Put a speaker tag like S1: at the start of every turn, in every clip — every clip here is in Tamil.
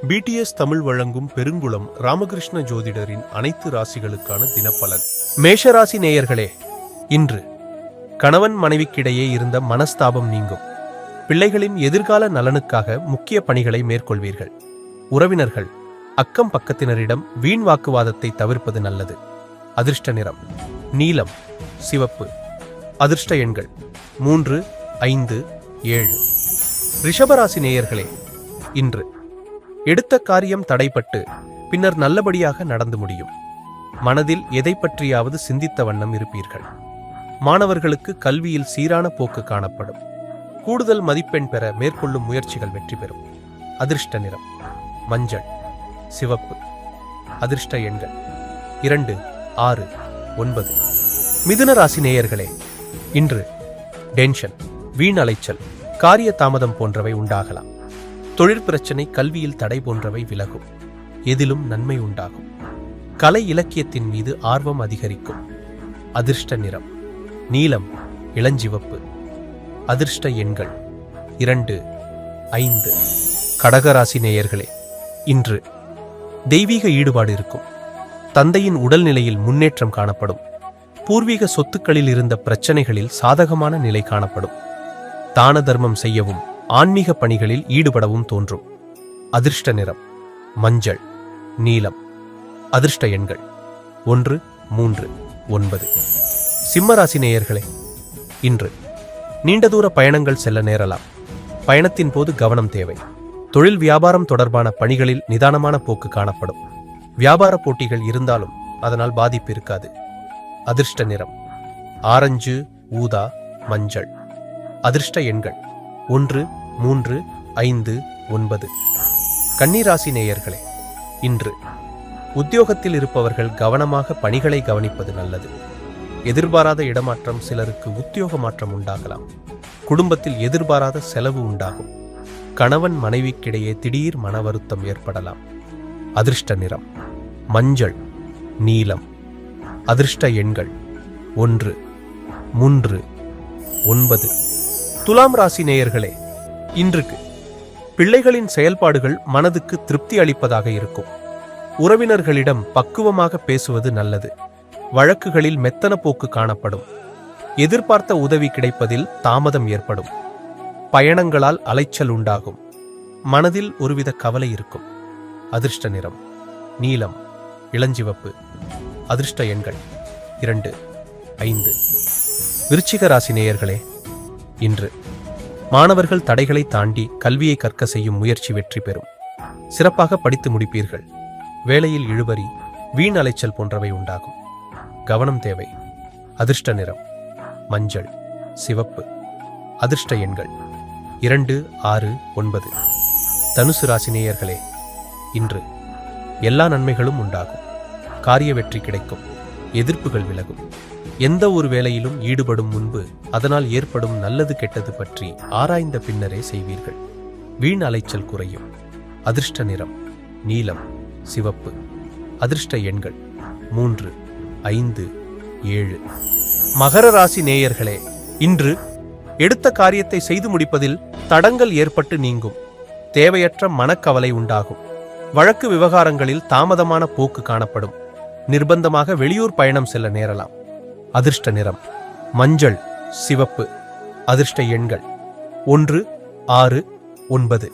S1: பிடிஎஸ் தமிழ் வழங்கும் பெருங்குளம் ராமகிருஷ்ண ஜோதிடரின் அனைத்து ராசிகளுக்கான தினப்பலன். மேஷராசி நேயர்களே, இன்று கணவன் மனைவிக்கிடையே இருந்த மனஸ்தாபம் நீங்கும். பிள்ளைகளின் எதிர்கால நலனுக்காக முக்கிய பணிகளை மேற்கொள்வீர்கள். உறவினர்கள், அக்கம் பக்கத்தினரிடம் வீண் வாக்குவாதத்தை தவிர்ப்பது நல்லது. அதிர்ஷ்ட நிறம் நீலம், சிவப்பு. அதிர்ஷ்ட எண்கள் 3, 5, 7. ரிஷபராசி நேயர்களே, இன்று எடுத்த காரியம் தடைப்பட்டு பின்னர் நல்லபடியாக நடந்து முடியும். மனதில் எதை பற்றியாவது சிந்தித்த வண்ணம் இருப்பீர்கள். மாணவர்களுக்கு கல்வியில் சீரான போக்கு காணப்படும். கூடுதல் மதிப்பெண் பெற மேற்கொள்ளும் முயற்சிகள் வெற்றி பெறும். அதிர்ஷ்ட நிறம் மஞ்சள், சிவப்பு. அதிர்ஷ்ட எண்கள் 2, 6, 9. மிதுன ராசி நேயர்களே, இன்று டென்ஷன், வீண் அலைச்சல், காரிய தாமதம் போன்றவை உண்டாகலாம். தொழிற்பிரச்சனை, கல்வியில் தடை போன்றவை விலகும். எதிலும் நன்மை உண்டாகும். கலை இலக்கியத்தின் மீது ஆர்வம் அதிகரிக்கும். அதிர்ஷ்ட நிறம் நீலம், இளஞ்சிவப்பு. அதிர்ஷ்ட எண்கள் 2, 5. கடகராசி நேயர்களே, இன்று தெய்வீக ஈடுபாடு இருக்கும். தந்தையின் உடல்நிலையில் முன்னேற்றம் காணப்படும். பூர்வீக சொத்துக்களில் இருந்த பிரச்சனைகளில் சாதகமான நிலை காணப்படும். தான தர்மம் செய்யவும் ஆன்மீக பணிகளில் ஈடுபடவும் தோன்றும். அதிர்ஷ்ட நிறம் மஞ்சள், நீலம். அதிர்ஷ்ட எண்கள் 1, 3, 9. சிம்மராசி நேயர்களே, இன்று நீண்ட தூர பயணங்கள் செல்ல நேரலாம். பயணத்தின் போது கவனம் தேவை. தொழில் வியாபாரம் தொடர்பான பணிகளில் நிதானமான போக்கு காணப்படும். வியாபார போட்டிகள் இருந்தாலும் அதனால் பாதிப்பு இருக்காது. அதிர்ஷ்ட நிறம் ஆரஞ்சு, ஊதா, மஞ்சள். அதிர்ஷ்ட எண்கள் 1, 3, 5, 9. கன்னிராசி நேயர்களே, இன்று உத்தியோகத்தில் இருப்பவர்கள் கவனமாக பணிகளை கவனிப்பது நல்லது. எதிர்பாராத இடமாற்றம், சிலருக்கு உத்தியோக மாற்றம் உண்டாகலாம். குடும்பத்தில் எதிர்பாராத செலவு உண்டாகும். கணவன் மனைவிக்கிடையே திடீர் மன வருத்தம் ஏற்படலாம். அதிர்ஷ்ட நிறம் மஞ்சள், நீலம். அதிர்ஷ்ட எண்கள் 1, 3, 9. துலாம் ராசி நேயர்களே, இன்றுக்கு பிள்ளைகளின் செயல்பாடுகள் மனதுக்கு திருப்தி அளிப்பதாக இருக்கும். உறவினர்களிடம் பக்குவமாக பேசுவது நல்லது. வழக்குகளில் மெத்தன போக்கு காணப்படும். எதிர்பார்த்த உதவி கிடைப்பதில் தாமதம் ஏற்படும். பயணங்களால் அலைச்சல் உண்டாகும். மனதில் ஒருவித கவலை இருக்கும். அதிர்ஷ்ட நிறம் நீலம், இளஞ்சிவப்பு. அதிர்ஷ்ட எண்கள் 2, 5. விருச்சிக ராசி நேயர்களே, இன்று மாணவர்கள் தடைகளை தாண்டி கல்வியை கற்க செய்யும் முயற்சி வெற்றி பெறும். சிறப்பாக படித்து முடிப்பீர்கள். வேலையில் இழுபறி, வீண் அலைச்சல் போன்றவை உண்டாகும். கவனம் தேவை. அதிர்ஷ்ட நிறம் மஞ்சள், சிவப்பு. அதிர்ஷ்ட எண்கள் 2, 6, 9. தனுசு ராசி நேயர்களே, இன்று எல்லா நன்மைகளும் உண்டாகும். காரிய வெற்றி கிடைக்கும். எதிர்ப்புகள் விலகும். எந்த ஒரு வேலையிலும் ஈடுபடும் முன்பு அதனால் ஏற்படும் நல்லது கெட்டது பற்றி ஆராய்ந்த பின்னரே செய்வீர்கள். வீண் அலைச்சல் குறையும். அதிர்ஷ்ட நிறம் நீலம், சிவப்பு. அதிர்ஷ்ட எண்கள் 3, 5, 7. மகர ராசி நேயர்களே, இன்று எடுத்த காரியத்தை செய்து முடிப்பதில் தடங்கல் ஏற்பட்டு நீங்கும். தேவையற்ற மனக்கவலை உண்டாகும். வழக்கு விவகாரங்களில் தாமதமான போக்கு காணப்படும். நிர்பந்தமாக வெளியூர் பயணம் செல்ல நேரலாம். அதிர்ஷ்ட நிறம் மஞ்சள், சிவப்பு. அதிர்ஷ்ட எண்கள் 1, 6, 9.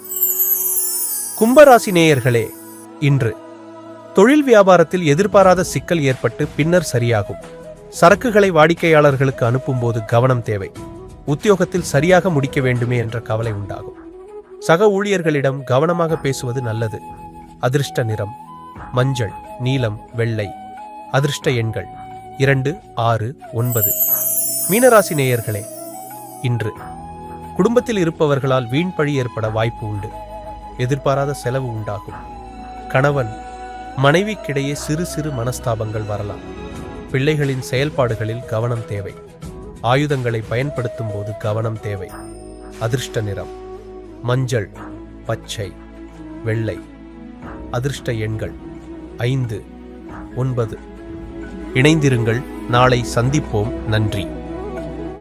S1: கும்பராசி நேயர்களே, இன்று தொழில் வியாபாரத்தில் எதிர்பாராத சிக்கல் ஏற்பட்டு பின்னர் சரியாகும். சரக்குகளை வாடிக்கையாளர்களுக்கு அனுப்பும்போது கவனம் தேவை. உத்தியோகத்தில் சரியாக முடிக்க வேண்டுமே என்ற கவலை உண்டாகும். சக ஊழியர்களிடம் கவனமாக பேசுவது நல்லது. அதிர்ஷ்ட நிறம் மஞ்சள், நீலம், வெள்ளை. அதிர்ஷ்ட எண்கள் 2, 6, 9. மீனராசி நேயர்களே, இன்று குடும்பத்தில் இருப்பவர்களால் வீண் பழி ஏற்பட வாய்ப்பு உண்டு. எதிர்பாராத செலவு உண்டாகும். கணவன் மனைவிக்கிடையே சிறு சிறு மனஸ்தாபங்கள் வரலாம். பிள்ளைகளின் செயல்பாடுகளில் கவனம் தேவை. ஆயுதங்களை பயன்படுத்தும் போது கவனம் தேவை. அதிர்ஷ்ட நிறம் மஞ்சள், பச்சை, வெள்ளை. அதிர்ஷ்ட எண்கள் 5, 9. இணைந்திருங்கள். நாளை சந்திப்போம். நன்றி.